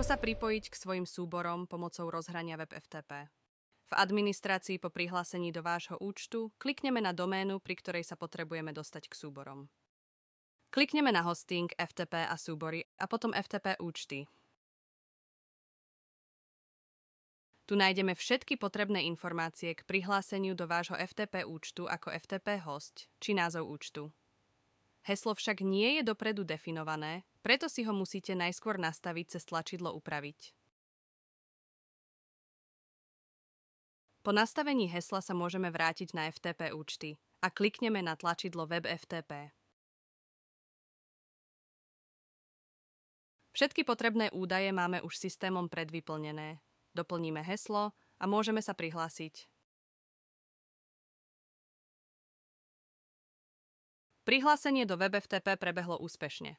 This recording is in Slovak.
Ako sa pripojiť k svojim súborom pomocou rozhrania WebFTP? V administrácii po prihlásení do vášho účtu klikneme na doménu, pri ktorej sa potrebujeme dostať k súborom. Klikneme na hosting, FTP a súbory a potom FTP účty. Tu nájdeme všetky potrebné informácie k prihláseniu do vášho FTP účtu ako FTP host či názov účtu. Heslo však nie je dopredu definované, preto si ho musíte najskôr nastaviť cez tlačidlo Upraviť. Po nastavení hesla sa môžeme vrátiť na FTP účty a klikneme na tlačidlo Web FTP. Všetky potrebné údaje máme už systémom predvyplnené. Doplníme heslo a môžeme sa prihlásiť. Prihlásenie do WebFTP prebehlo úspešne.